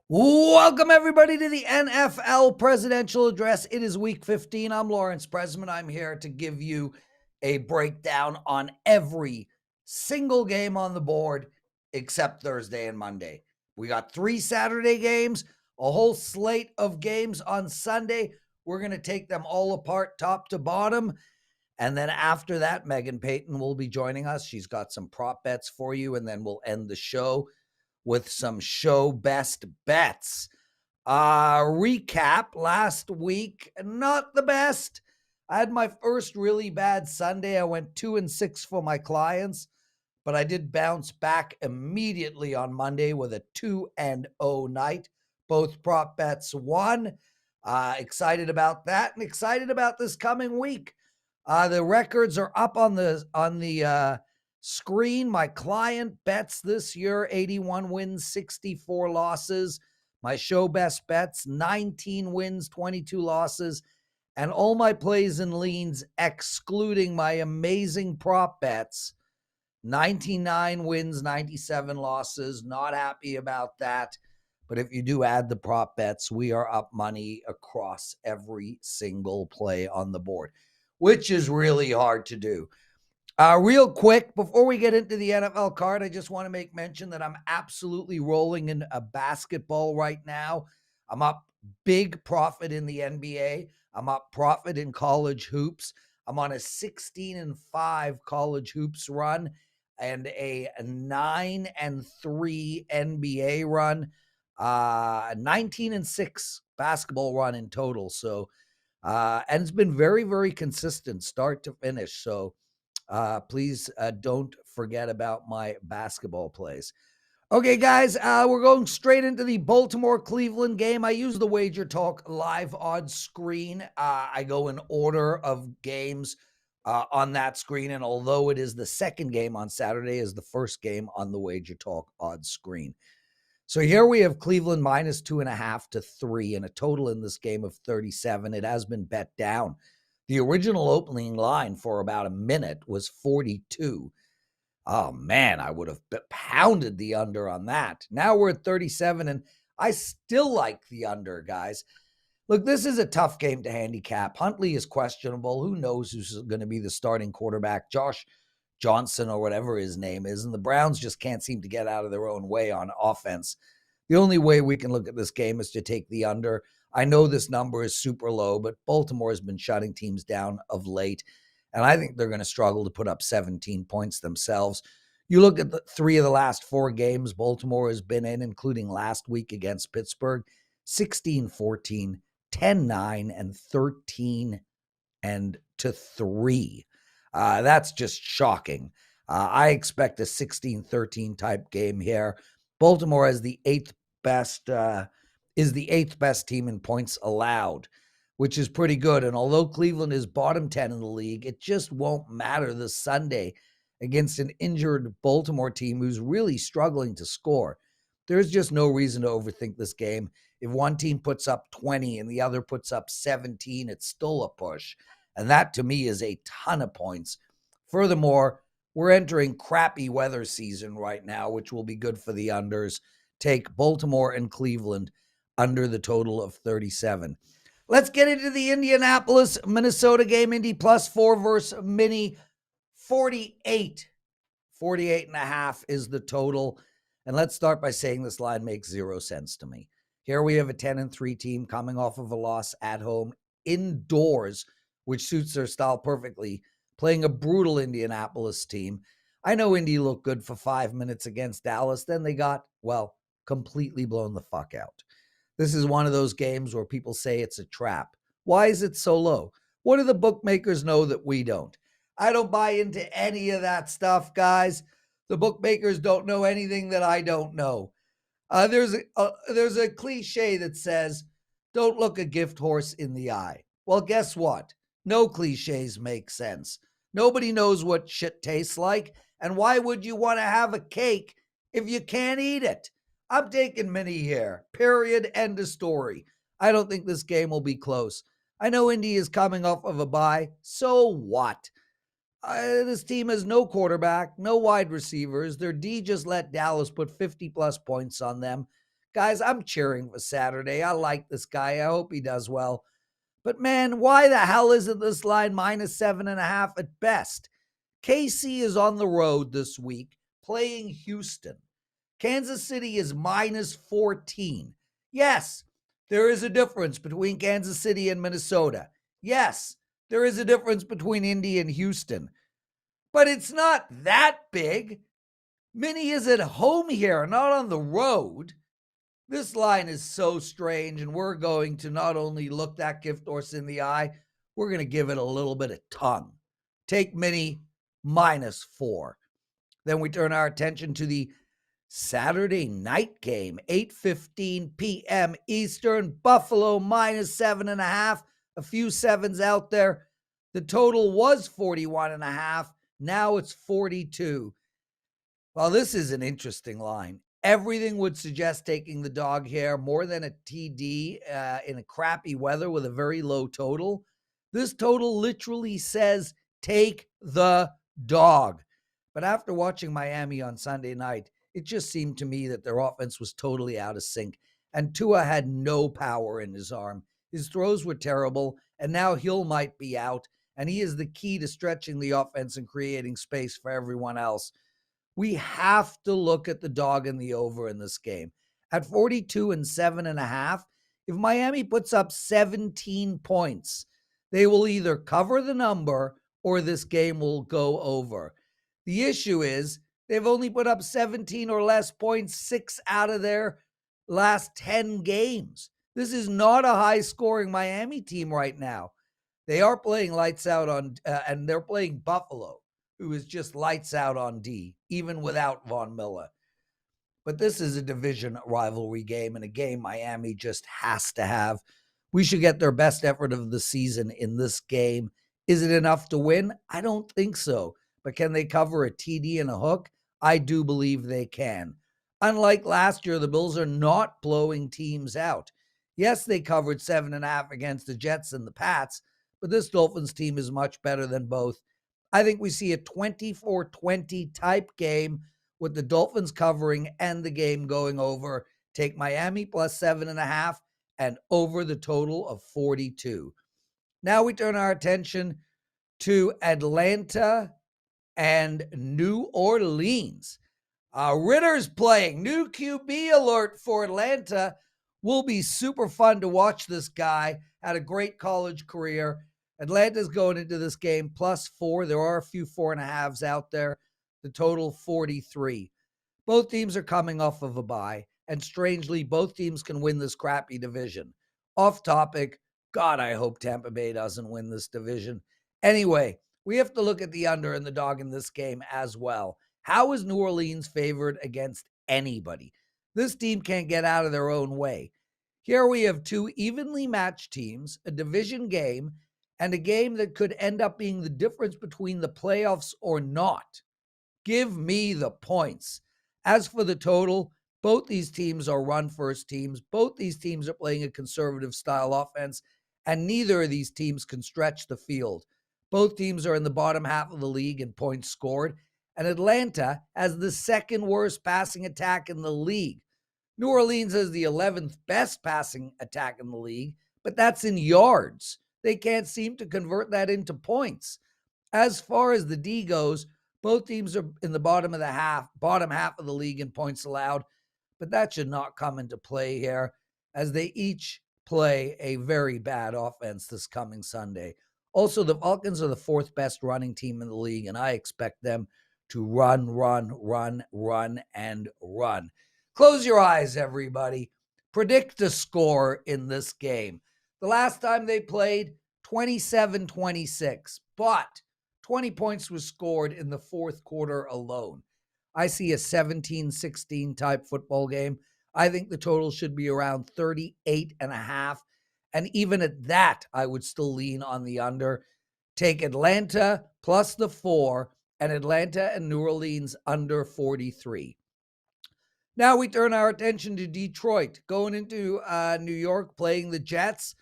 Welcome, everybody, to the NFL Presidential Address. It is week 15. I'm Lawrence Presman. I'm here to give you a breakdown on every single game on the board except Thursday and Monday. We got 3 Saturday games, a whole slate of games on Sunday. We're going to take them all apart, top to bottom. And then after that, Meghan Payton will be joining us. She's got some prop bets for you, and then we'll end the show with some show best bets. Recap last week, not the best. I had my first really bad Sunday. I went 2-6 for my clients, but I did bounce back immediately on Monday with a 2-0 night. Both prop bets won. Excited about that and excited about this coming week. The records are up on the screen. My client bets this year, 81 wins, 64 losses. My show best bets, 19 wins, 22 losses. And all my plays and leans, excluding my amazing prop bets, 99 wins, 97 losses. Not happy about that. But if you do add the prop bets, we are up money across every single play on the board, which is really hard to do. Real quick, before we get into the NFL card, I just want to make mention that I'm absolutely rolling in a basketball right now. I'm up big profit in the NBA. I'm up profit in college hoops. I'm on a 16-5 college hoops run and a 9-3 NBA run, 19-6 basketball run in total. So, and it's been very, very consistent start to finish. So, please don't forget about my basketball plays. Okay, guys, we're going straight into the Baltimore-Cleveland game. I use the WagerTalk live odds screen. I go in order of games on that screen, and although it is the second game on Saturday, is the first game on the WagerTalk odds screen. So here we have Cleveland minus 2.5 to 3 and a total in this game of 37. It has been bet down. The original opening line for about a minute was 42. Oh, man, I would have pounded the under on that. Now we're at 37, and I still like the under, guys. Look, this is a tough game to handicap. Huntley is questionable. Who knows who's going to be the starting quarterback? Josh Johnson or whatever his name is. And the Browns just can't seem to get out of their own way on offense. The only way we can look at this game is to take the under. I know this number is super low, but Baltimore has been shutting teams down of late, and I think they're going to struggle to put up 17 points themselves. You look at the 3 of the last 4 games Baltimore has been in, including last week against Pittsburgh, 16-14, 10-9, and 13-3. That's just shocking. I expect a 16-13 type game here. Baltimore is the 8th best team in points allowed, which is pretty good. And although Cleveland is bottom 10 in the league, it just won't matter this Sunday against an injured Baltimore team who's really struggling to score. There's just no reason to overthink this game. If one team puts up 20 and the other puts up 17, it's still a push. And that, to me, is a ton of points. Furthermore, we're entering crappy weather season right now, which will be good for the unders. Take Baltimore and Cleveland under the total of 37. Let's get into the Indianapolis, Minnesota game. Indy +4 versus Mini 48. 48.5 is the total. And let's start by saying this line makes 0 sense to me. Here we have a 10-3 team coming off of a loss at home indoors, which suits their style perfectly, playing a brutal Indianapolis team. I know Indy looked good for 5 minutes against Dallas. Then they got, well, completely blown the fuck out. This is one of those games where people say it's a trap. Why is it so low? What do the bookmakers know that we don't? I don't buy into any of that stuff, guys. The bookmakers don't know anything that I don't know. There's a cliche that says, don't look a gift horse in the eye. Well, guess what? No cliches make sense. Nobody knows what shit tastes like. And why would you want to have a cake if you can't eat it? I'm taking Mini here. Period. End of story. I don't think this game will be close. I know Indy is coming off of a bye. So what? This team has no quarterback, no wide receivers. Their D just let Dallas put 50-plus points on them. Guys, I'm cheering for Saturday. I like this guy. I hope he does well. But man, why the hell isn't this line -7.5 at best? KC is on the road this week playing Houston. Kansas City is -14. Yes, there is a difference between Kansas City and Minnesota. Yes, there is a difference between Indy and Houston. But it's not that big. Minnie is at home here, not on the road. This line is so strange, and we're going to not only look that gift horse in the eye, we're going to give it a little bit of tongue. Take Minnie -4. Then we turn our attention to the Saturday night game, 8:15 p.m. Eastern, Buffalo -7.5. A few sevens out there. The total was 41.5. Now it's 42. Well, this is an interesting line. Everything would suggest taking the dog here more than a TD in a crappy weather with a very low total. This total literally says take the dog. But after watching Miami on Sunday night, it just seemed to me that their offense was totally out of sync, and Tua had no power in his arm. His throws were terrible, and now Hill might be out, and he is the key to stretching the offense and creating space for everyone else. We have to look at the dog and the over in this game. At 42 and 7.5, if Miami puts up 17 points, they will either cover the number or this game will go over. The issue is they've only put up 17 or less points 6 out of their last 10 games. This is not a high-scoring Miami team right now. They are playing lights out on, and they're playing Buffalo, who is just lights out on D, even without Von Miller. But this is a division rivalry game and a game Miami just has to have. We should get their best effort of the season in this game. Is it enough to win? I don't think so. But can they cover a TD and a hook? I do believe they can. Unlike last year, the Bills are not blowing teams out. Yes, they covered 7.5 against the Jets and the Pats, but this Dolphins team is much better than both. I think we see a 24-20 type game with the Dolphins covering and the game going over. Take Miami plus 7.5 and over the total of 42. Now we turn our attention to Atlanta and New Orleans. Ritter's playing. New QB alert for Atlanta. Will be super fun to watch this guy. Had a great college career. Atlanta's going into this game +4. There are a few 4.5s out there. The total 43. Both teams are coming off of a bye, and strangely, both teams can win this crappy division. Off topic, God, I hope Tampa Bay doesn't win this division. Anyway, we have to look at the under and the dog in this game as well. How is New Orleans favored against anybody? This team can't get out of their own way. Here we have two evenly matched teams, a division game, and a game that could end up being the difference between the playoffs or not. Give me the points. As for the total, both these teams are run-first teams. Both these teams are playing a conservative-style offense, and neither of these teams can stretch the field. Both teams are in the bottom half of the league in points scored, and Atlanta has the second worst passing attack in the league. New Orleans has the 11th best passing attack in the league, but that's in yards. They can't seem to convert that into points. As far as the D goes, both teams are in the bottom half of the league in points allowed, but that should not come into play here as they each play a very bad offense this coming Sunday. Also, the Falcons are the 4th best running team in the league, and I expect them to run, and run. Close your eyes, everybody. Predict a score in this game. The last time they played, 27-26, but 20 points was scored in the fourth quarter alone. I see a 17-16 type football game. I think the total should be around 38.5. And even at that, I would still lean on the under. Take Atlanta plus the 4 and Atlanta and New Orleans under 43. Now we turn our attention to Detroit, going into New York, playing the Jets.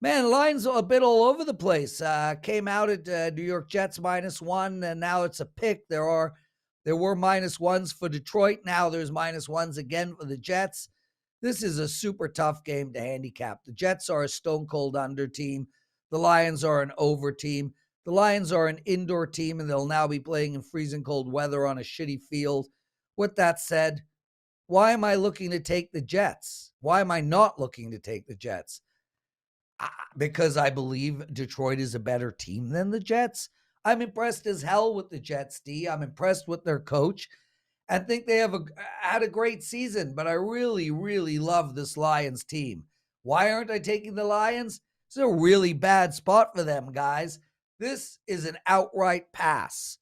Man, lines a bit all over the place. Came out at New York Jets -1, and now it's a pick. There were -1s for Detroit. Now there's -1s again for the Jets. This is a super tough game to handicap. The Jets are a stone cold under team. The Lions are an over team. The Lions are an indoor team, and they'll now be playing in freezing cold weather on a shitty field. With that said, why am I looking to take the Jets? Why am I not looking to take the Jets? Because I believe Detroit is a better team than the Jets. I'm impressed as hell with the Jets, D. I'm impressed with their coach and think they have had a great season, but I really, really love this Lions team. Why aren't I taking the Lions? It's a really bad spot for them, guys. This is an outright pass.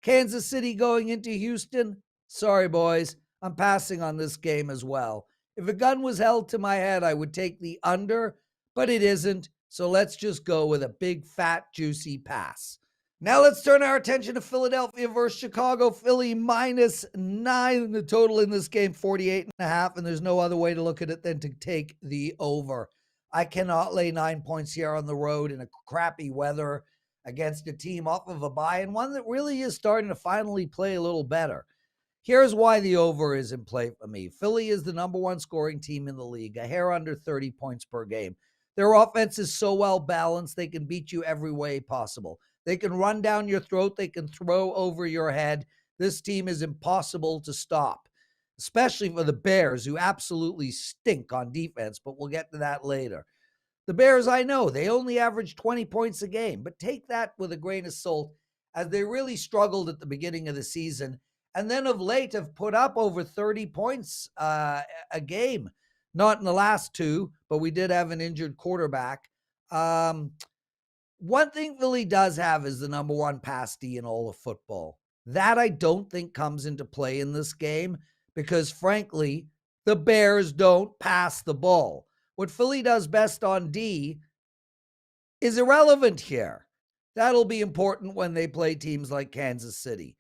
Kansas City going into Houston? Sorry, boys. I'm passing on this game as well. If a gun was held to my head, I would take the under, but it isn't. So let's just go with a big, fat, juicy pass. Now let's turn our attention to Philadelphia versus Chicago. Philly -9. The total in this game, 48.5. And there's no other way to look at it than to take the over. I cannot lay 9 points here on the road in a crappy weather against a team off of a bye and one that really is starting to finally play a little better. Here's why the over is in play for me. Philly is the number one scoring team in the league, a hair under 30 points per game. Their offense is so well balanced, they can beat you every way possible. They can run down your throat. They can throw over your head. This team is impossible to stop, especially for the Bears, who absolutely stink on defense, but we'll get to that later. The Bears, I know, they only average 20 points a game, but take that with a grain of salt, as they really struggled at the beginning of the season, and then of late have put up over 30 points a game. Not in the last two, but we did have an injured quarterback. One thing Philly does have is the number one pass D in all of football. That I don't think comes into play in this game because, frankly, the Bears don't pass the ball. What Philly does best on D is irrelevant here. That'll be important when they play teams like Kansas City.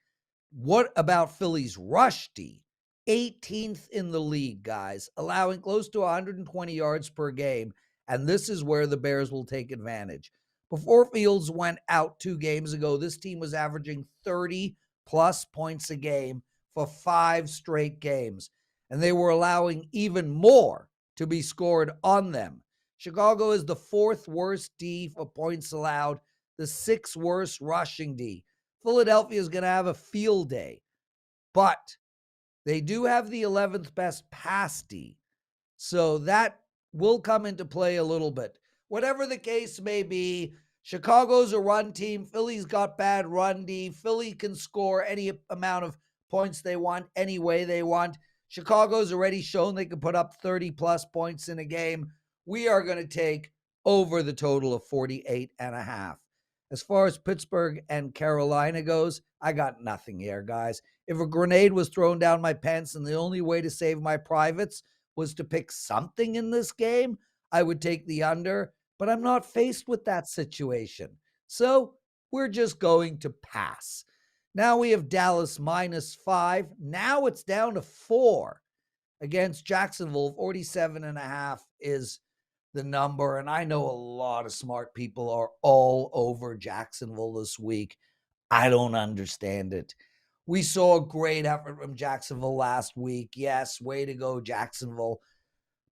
What about Philly's rush D? 18th in the league, guys, allowing close to 120 yards per game, and this is where the Bears will take advantage. Before Fields went out 2 games ago, this team was averaging 30-plus points a game for 5 straight games, and they were allowing even more to be scored on them. Chicago is the 4th worst D for points allowed, the 6th worst rushing D. Philadelphia is going to have a field day, but they do have the 11th best pass D, so that will come into play a little bit. Whatever the case may be, Chicago's a run team. Philly's got bad run D. Philly can score any amount of points they want, any way they want. Chicago's already shown they can put up 30-plus points in a game. We are going to take over the total of 48.5. As far as Pittsburgh and Carolina goes, I got nothing here, guys. If a grenade was thrown down my pants and the only way to save my privates was to pick something in this game, I would take the under, but I'm not faced with that situation. So we're just going to pass. Now we have Dallas -5. Now it's down to 4 against Jacksonville. 47.5 is the number. And I know a lot of smart people are all over Jacksonville this week. I don't understand it. We saw a great effort from Jacksonville last week. Yes, way to go, Jacksonville.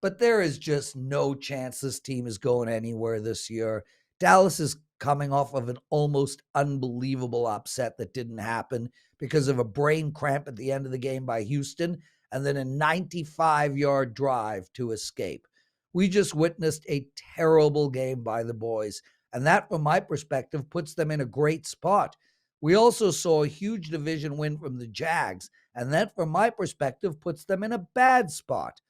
But there is just no chance this team is going anywhere this year. Dallas is coming off of an almost unbelievable upset that didn't happen because of a brain cramp at the end of the game by Houston and then a 95-yard drive to escape. We just witnessed a terrible game by the boys, and that, from my perspective, puts them in a great spot. We also saw a huge division win from the Jags, and that, from my perspective, puts them in a bad spot.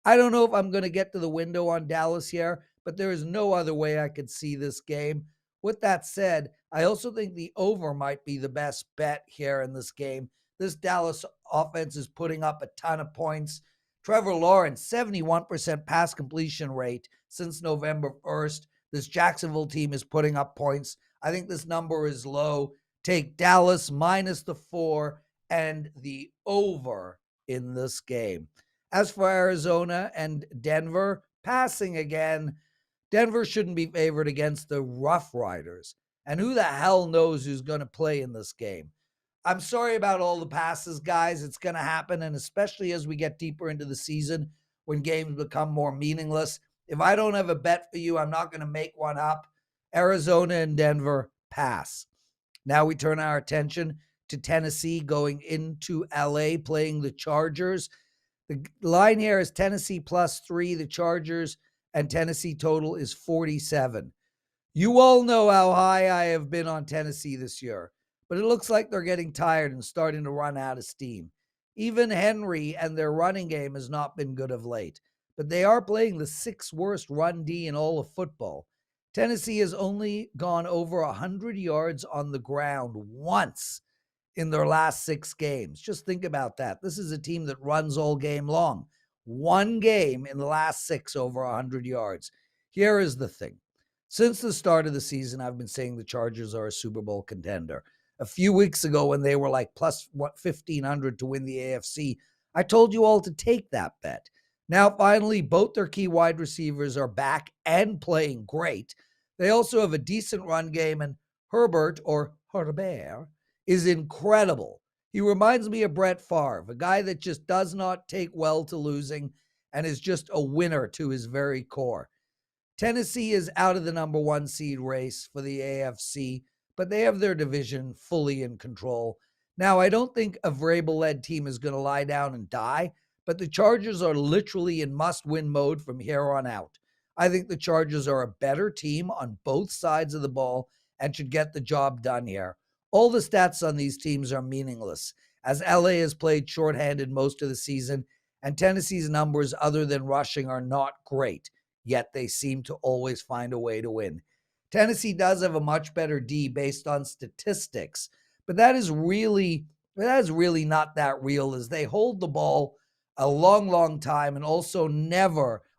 I don't know if I'm going to get to the window on Dallas here, but there is no other way I could see this game. With that said, I also think the over might be the best bet here in this game. This Dallas offense is putting up a ton of points. Trevor Lawrence, 71% pass completion rate since November 1st. This Jacksonville team is putting up points. I think this number is low. Take Dallas -4 and the over in this game. As for Arizona and Denver, passing again. Denver shouldn't be favored against the Rough Riders. And who the hell knows who's going to play in this game? I'm sorry about all the passes, guys. It's going to happen, and especially as we get deeper into the season, when games become more meaningless. If I don't have a bet for you, I'm not going to make one up. Arizona and Denver, pass. Now we turn our attention to Tennessee going into LA playing the Chargers. The line here is Tennessee +3. The Chargers and Tennessee total is 47. You all know how high I have been on Tennessee this year, but it looks like they're getting tired and starting to run out of steam. Even Henry and their running game has not been good of late, but they are playing the 6th worst run D in all of football. Tennessee has only gone over 100 yards on the ground once in their last 6 games. Just think about that. This is a team that runs all game long. One game in the last 6 over 100 yards. Here is the thing. Since the start of the season, I've been saying the Chargers are a Super Bowl contender. A few weeks ago, when they were like plus 1,500 to win the AFC, I told you all to take that bet. Now, finally, both their key wide receivers are back and playing great. They also have a decent run game, and Herbert, or Herbert, is incredible. He reminds me of Brett Favre, a guy that just does not take well to losing and is just a winner to his very core. Tennessee is out of the number 1 seed race for the AFC, but they have their division fully in control. Now, I don't think a Vrabel-led team is going to lie down and die, but the Chargers are literally in must-win mode from here on out. I think the Chargers are a better team on both sides of the ball and should get the job done here. All the stats on these teams are meaningless, as LA has played shorthanded most of the season, and Tennessee's numbers other than rushing are not great, yet they seem to always find a way to win. Tennessee does have a much better D based on statistics, but that is really not that real, as they hold the ball a long time and also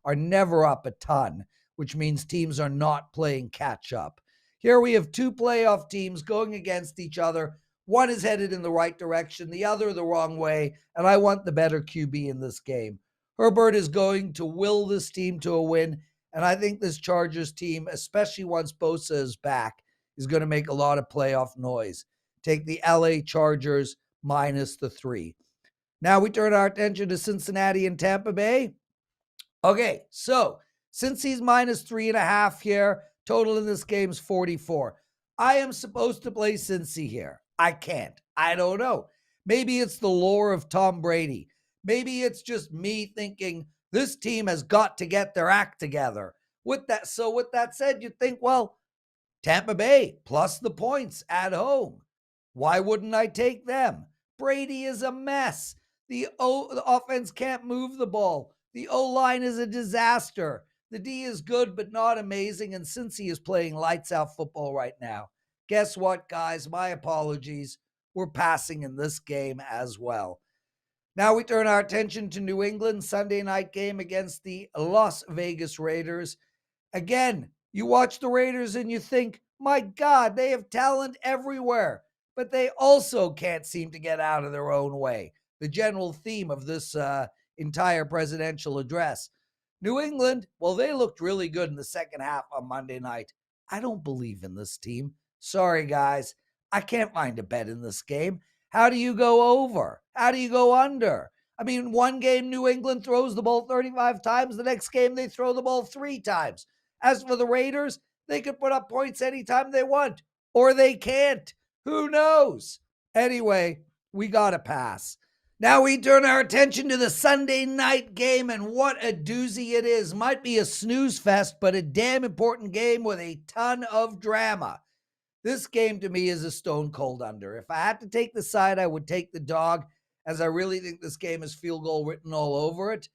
are never up a ton, which means teams are not playing catch up. Here we have 2 playoff teams going against each other. One is headed in the right direction, the other the wrong way, and I want the better QB in this game. Herbert is going to will this team to a win, and I think this Chargers team, especially once Bosa is back, is going to make a lot of playoff noise. Take the LA Chargers -3. Now we turn our attention to Cincinnati and Tampa Bay. Okay, so Cincy's -3.5 here. Total in this game is 44. I am supposed to play Cincy here. I can't. I don't know. Maybe it's the lore of Tom Brady. Maybe it's just me thinking this team has got to get their act together. With that said, you'd think, well, Tampa Bay plus the points at home. Why wouldn't I take them? Brady is a mess. The offense can't move the ball. The O-line is a disaster. The D is good, but not amazing, and Cincy is playing lights-out football right now. Guess what, guys? My apologies. We're passing in this game as well. Now we turn our attention to New England Sunday night game against the Las Vegas Raiders. Again, you watch the Raiders and you think, my God, they have talent everywhere, but they also can't seem to get out of their own way. The general theme of this entire presidential address. New England, well, they looked really good in the second half on Monday night. I don't believe in this team. Sorry, guys. I can't find a bet in this game. How do you go over? How do you go under? I mean, one game New England throws the ball 35 times. The next game they throw the ball 3 times. As for the Raiders, they could put up points anytime they want. Or they can't. Who knows? Anyway, we got to pass. Now we turn our attention to the Sunday night game, and what a doozy it is. Might be a snooze fest, but a damn important game with a ton of drama. This game to me is a stone cold under. If I had to take the side, I would take the dog, as I really think this game is field goal written all over it.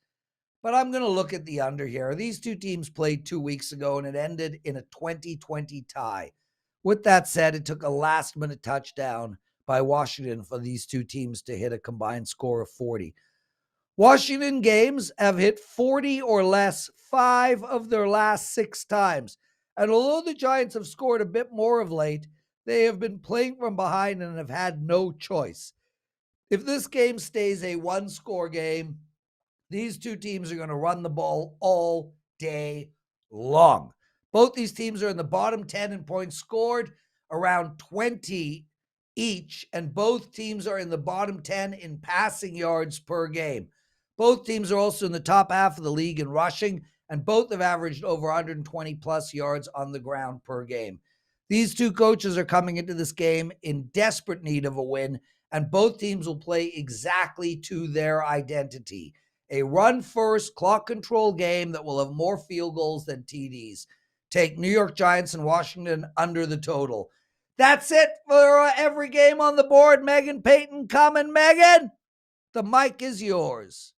But I'm going to look at the under here. These two teams played 2 weeks ago, and it ended in a 20-20 tie. With that said, it took a last-minute touchdown by Washington for these two teams to hit a combined score of 40. Washington games have hit 40 or less 5 of their last 6 times. And although the Giants have scored a bit more of late, they have been playing from behind and have had no choice. If this game stays a 1-score game, these two teams are going to run the ball all day long. Both these teams are in the bottom 10 in points scored, around 20 each, and both teams are in the bottom 10 in passing yards per game. Both teams are also in the top half of the league in rushing, and both have averaged over 120 plus yards on the ground per game. These two coaches are coming into this game in desperate need of a win, and both teams will play exactly to their identity. A run-first, clock-control game that will have more field goals than TDs. Take New York Giants and Washington under the total. That's it for every game on the board. Meghan Payton coming. Meghan, the mic is yours.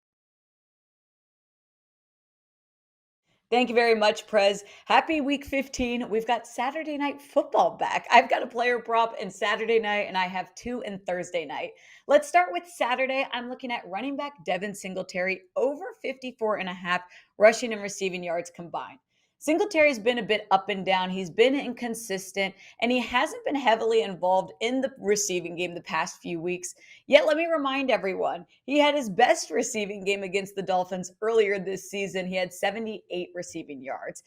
Thank you very much, Prez. Happy week 15. We've got Saturday night football back. I've got a player prop in Saturday night, and I have two in Thursday night. Let's start with Saturday. I'm looking at running back Devin Singletary over 54.5 rushing and receiving yards combined. Singletary's been a bit up and down. He's been inconsistent, and he hasn't been heavily involved in the receiving game the past few weeks. Yet, let me remind everyone, he had his best receiving game against the Dolphins earlier this season. He had 78 receiving yards.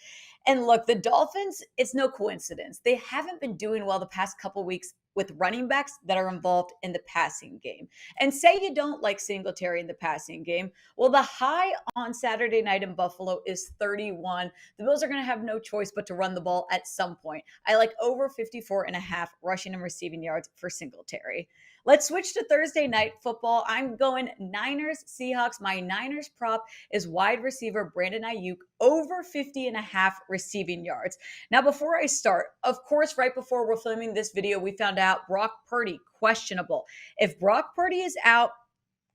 And look, the Dolphins, it's no coincidence. They haven't been doing well the past couple weeks with running backs that are involved in the passing game. And say you don't like Singletary in the passing game. Well, the high on Saturday night in Buffalo is 31. The Bills are going to have no choice but to run the ball at some point. I like over 54.5 rushing and receiving yards for Singletary. Let's switch to Thursday night football. I'm going Niners, Seahawks. My Niners prop is wide receiver Brandon Ayuk over 50.5 receiving yards. Now, before I start, of course, right before we're filming this video, we found out Brock Purdy, questionable. If Brock Purdy is out,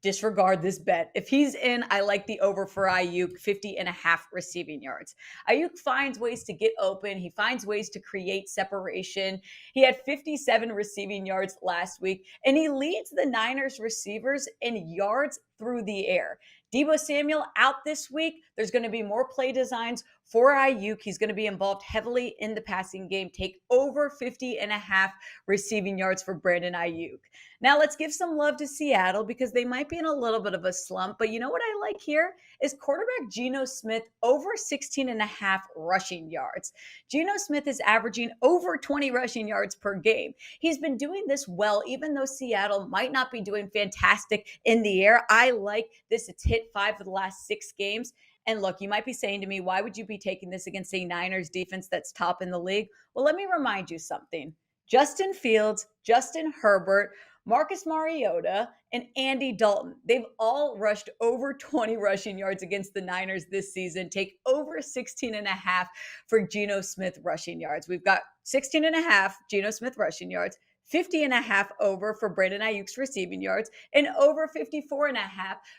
disregard this bet. If he's in, I like the over for Ayuk, 50.5 receiving yards. Ayuk finds ways to get open. He finds ways to create separation. He had 57 receiving yards last week, and he leads the Niners receivers in yards through the air. Deebo Samuel out this week. There's going to be more play designs for Ayuk. He's going to be involved heavily in the passing game. Take over 50.5 receiving yards for Brandon Ayuk. Now let's give some love to Seattle because they might be in a little bit of a slump. But you know what I like here is quarterback Geno Smith over 16.5 rushing yards. Geno Smith is averaging over 20 rushing yards per game. He's been doing this well, even though Seattle might not be doing fantastic in the air. I like this. It's hit 5 of the last 6 games. And look, you might be saying to me, why would you be taking this against a Niners defense that's top in the league? Well, let me remind you something. Justin Fields, Justin Herbert, Marcus Mariota, and Andy Dalton. They've all rushed over 20 rushing yards against the Niners this season. Take over 16.5 for Geno Smith rushing yards. We've got 16.5 Geno Smith rushing yards, 50.5 over for Brandon Ayuk's receiving yards, and over 54.5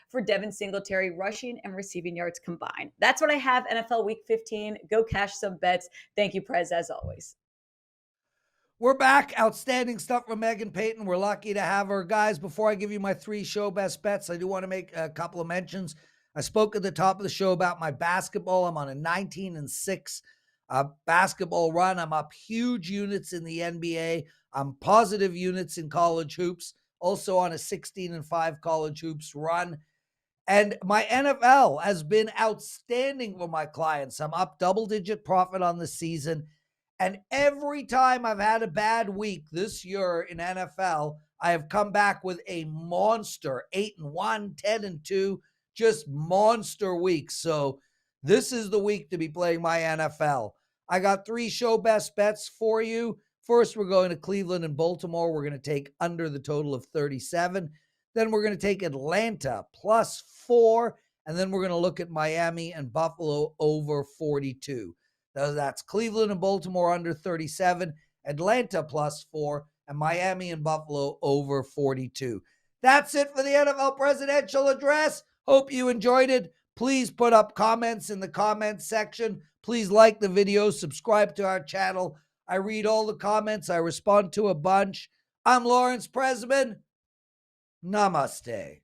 for Devin Singletary rushing and receiving yards combined. That's what I have NFL Week 15. Go cash some bets. Thank you, Prez, as always. We're back. Outstanding stuff from Meghan Payton. We're lucky to have her. Guys, before I give you my 3 show best bets, I do want to make a couple of mentions. I spoke at the top of the show about my basketball. I'm on a 19-6 basketball run. I'm up huge units in the NBA. I'm positive units in college hoops. Also on a 16-5 college hoops run. And my NFL has been outstanding for my clients. I'm up double-digit profit on the season. And every time I've had a bad week this year in NFL, I have come back with a monster 8-1, 10-2, just monster weeks. So this is the week to be playing my NFL. I got 3 show best bets for you. First, we're going to Cleveland and Baltimore. We're going to take under the total of 37. Then we're going to take Atlanta +4. And then we're going to look at Miami and Buffalo over 42. That's Cleveland and Baltimore under 37, Atlanta +4, and Miami and Buffalo over 42. That's it for the NFL Presidential Address. Hope you enjoyed it. Please put up comments in the comments section. Please like the video, subscribe to our channel. I read all the comments. I respond to a bunch. I'm Lawrence Presman. Namaste.